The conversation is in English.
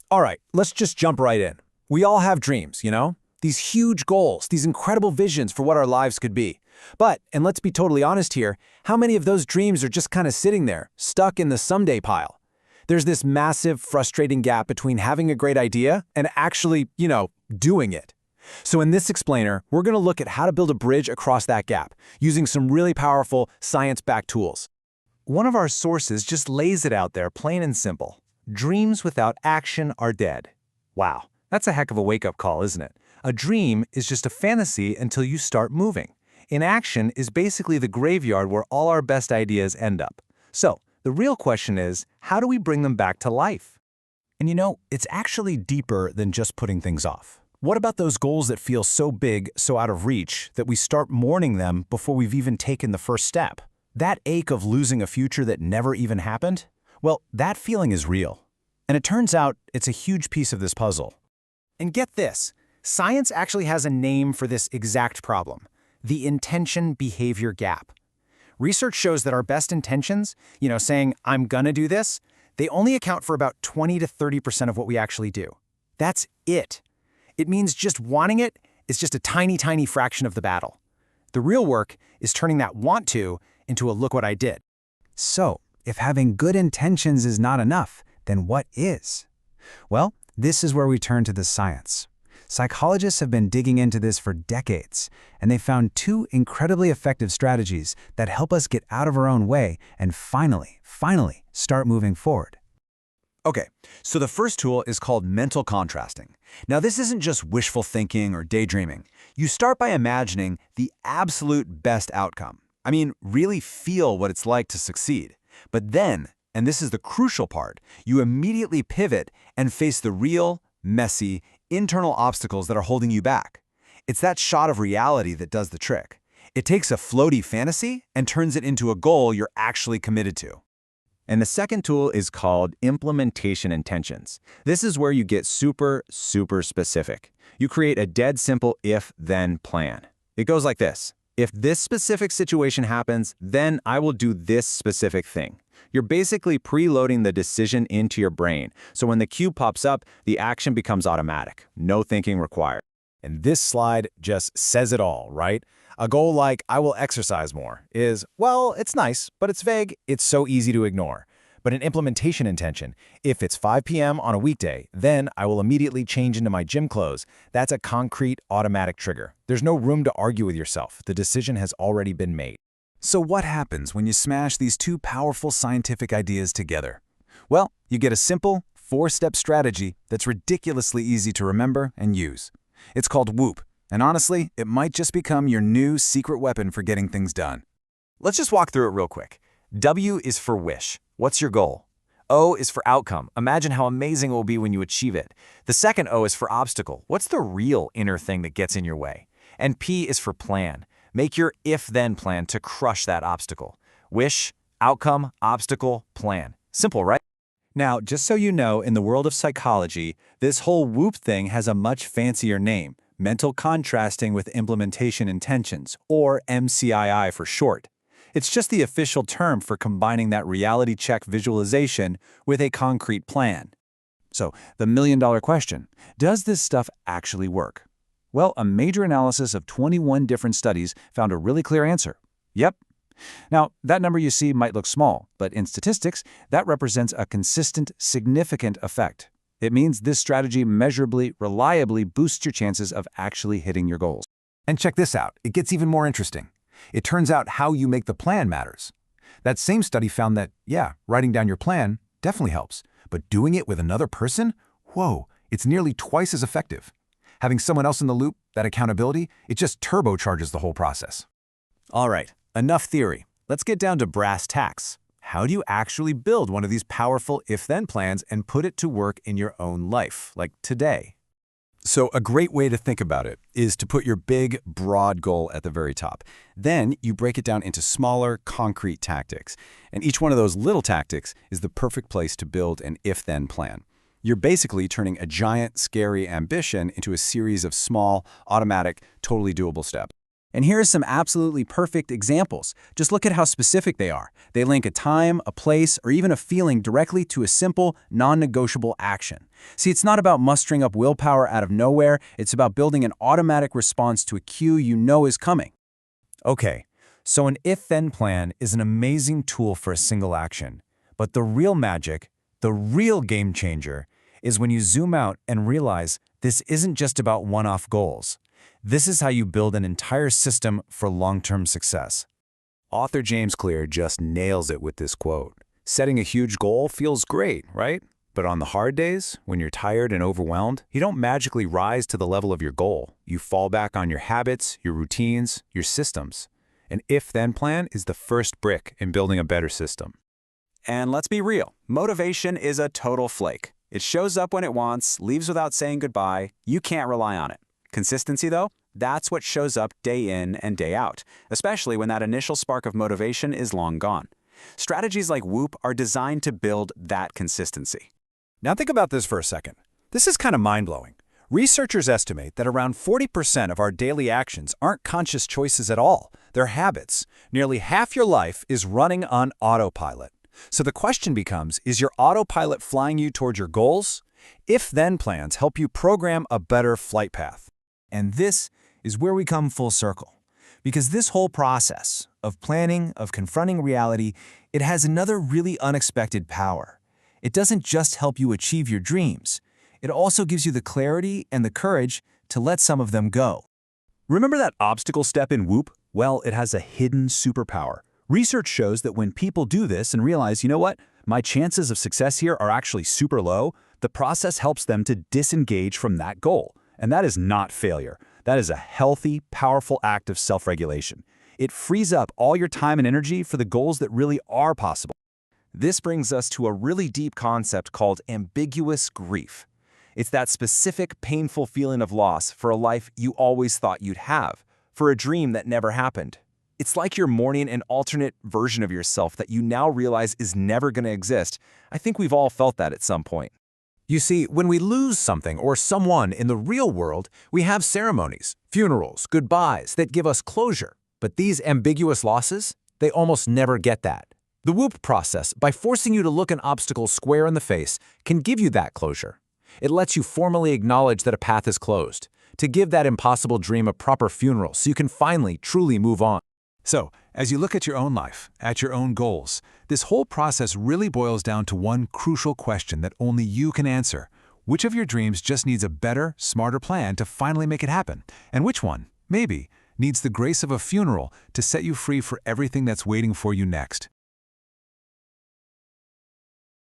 All right, let's just jump right in. We all have dreams, you know? These huge goals, these incredible visions for what our lives could be. But, and let's be totally honest here, how many of those dreams are just kind of sitting there, stuck in the someday pile? There's this massive, frustrating gap between having a great idea and actually, doing it. So in this explainer, we're going to look at how to build a bridge across that gap, using some really powerful, science-backed tools. One of our sources just lays it out there plain and simple. Dreams without action are dead. Wow, that's a heck of a wake-up call, isn't it? A dream is just a fantasy until you start moving. Inaction is basically the graveyard where all our best ideas end up. So, the real question is, how do we bring them back to life? And it's actually deeper than just putting things off. What about those goals that feel so big, so out of reach, that we start mourning them before we've even taken the first step? That ache of losing a future that never even happened? Well, that feeling is real. And it turns out it's a huge piece of this puzzle. And get this, science actually has a name for this exact problem: the intention-behavior gap. Research shows that our best intentions, saying, I'm gonna do this, they only account for about 20 to 30% of what we actually do. That's it. It means just wanting it is just a tiny, tiny fraction of the battle. The real work is turning that want to into a look what I did. So, if having good intentions is not enough, then what is? Well, this is where we turn to the science. Psychologists have been digging into this for decades, and they found two incredibly effective strategies that help us get out of our own way and finally start moving forward. Okay, so the first tool is called mental contrasting. Now, this isn't just wishful thinking or daydreaming. You start by imagining the absolute best outcome. I mean, really feel what it's like to succeed. But then, and this is the crucial part, you immediately pivot and face the real, messy, internal obstacles that are holding you back. It's that shot of reality that does the trick. It takes a floaty fantasy and turns it into a goal you're actually committed to. And the second tool is called implementation intentions. This is where you get super specific. You create a dead simple if-then plan. It goes like this. If this specific situation happens, then I will do this specific thing. You're basically preloading the decision into your brain, so when the cue pops up, the action becomes automatic. No thinking required. And this slide just says it all, right? A goal like, I will exercise more, is, well, it's nice, but it's vague, it's so easy to ignore. But an implementation intention, if it's 5 p.m. on a weekday, then I will immediately change into my gym clothes. That's a concrete, automatic trigger. There's no room to argue with yourself. The decision has already been made. So what happens when you smash these two powerful scientific ideas together? Well, you get a simple, 4-step strategy that's ridiculously easy to remember and use. It's called WHOOP, and honestly, it might just become your new secret weapon for getting things done. Let's just walk through it real quick. W is for wish. What's your goal? O is for outcome. Imagine how amazing it will be when you achieve it. The second O is for obstacle. What's the real inner thing that gets in your way? And P is for plan. Make your if-then plan to crush that obstacle. Wish, outcome, obstacle, plan. Simple, right? Now, just so you know, in the world of psychology, this whole WHOOP thing has a much fancier name: mental contrasting with implementation intentions, or MCII for short. It's just the official term for combining that reality check visualization with a concrete plan. So, the million-dollar question, does this stuff actually work? Well, a major analysis of 21 different studies found a really clear answer. Yep. Now, that number you see might look small, but in statistics, that represents a consistent, significant effect. It means this strategy measurably, reliably boosts your chances of actually hitting your goals. And check this out. It gets even more interesting. It turns out how you make the plan matters. That same study found that, writing down your plan definitely helps, but doing it with another person? Whoa, it's nearly twice as effective. Having someone else in the loop, that accountability, it just turbocharges the whole process. All right, enough theory. Let's get down to brass tacks. How do you actually build one of these powerful if-then plans and put it to work in your own life, like today? So a great way to think about it is to put your big, broad goal at the very top. Then you break it down into smaller, concrete tactics. And each one of those little tactics is the perfect place to build an if-then plan. You're basically turning a giant, scary ambition into a series of small, automatic, totally doable steps. And here are some absolutely perfect examples. Just look at how specific they are. They link a time, a place, or even a feeling directly to a simple, non-negotiable action. See, it's not about mustering up willpower out of nowhere. It's about building an automatic response to a cue you know is coming. Okay, so an if-then plan is an amazing tool for a single action. But the real magic, the real game changer, is when you zoom out and realize this isn't just about one-off goals. This is how you build an entire system for long-term success. Author James Clear just nails it with this quote. Setting a huge goal feels great, right? But on the hard days, when you're tired and overwhelmed, you don't magically rise to the level of your goal. You fall back on your habits, your routines, your systems. An if-then plan is the first brick in building a better system. And let's be real, motivation is a total flake. It shows up when it wants, leaves without saying goodbye. You can't rely on it. Consistency, though, that's what shows up day in and day out, especially when that initial spark of motivation is long gone. Strategies like Whoop are designed to build that consistency. Now think about this for a second. This is kind of mind-blowing. Researchers estimate that around 40% of our daily actions aren't conscious choices at all. They're habits. Nearly half your life is running on autopilot. So the question becomes, is your autopilot flying you toward your goals? If-then plans help you program a better flight path. And this is where we come full circle. Because this whole process of planning, of confronting reality, it has another really unexpected power. It doesn't just help you achieve your dreams. It also gives you the clarity and the courage to let some of them go. Remember that obstacle step in Whoop? Well, it has a hidden superpower. Research shows that when people do this and realize, you know what, my chances of success here are actually super low, the process helps them to disengage from that goal. And that is not failure. That is a healthy, powerful act of self-regulation. It frees up all your time and energy for the goals that really are possible. This brings us to a really deep concept called ambiguous grief. It's that specific, painful feeling of loss for a life you always thought you'd have, for a dream that never happened. It's like you're mourning an alternate version of yourself that you now realize is never going to exist. I think we've all felt that at some point. You see, when we lose something or someone in the real world, we have ceremonies, funerals, goodbyes that give us closure. But these ambiguous losses, they almost never get that. The Whoop process, by forcing you to look an obstacle square in the face, can give you that closure. It lets you formally acknowledge that a path is closed, to give that impossible dream a proper funeral so you can finally, truly move on. So, as you look at your own life, at your own goals, this whole process really boils down to one crucial question that only you can answer. Which of your dreams just needs a better, smarter plan to finally make it happen? And which one, maybe, needs the grace of a funeral to set you free for everything that's waiting for you next?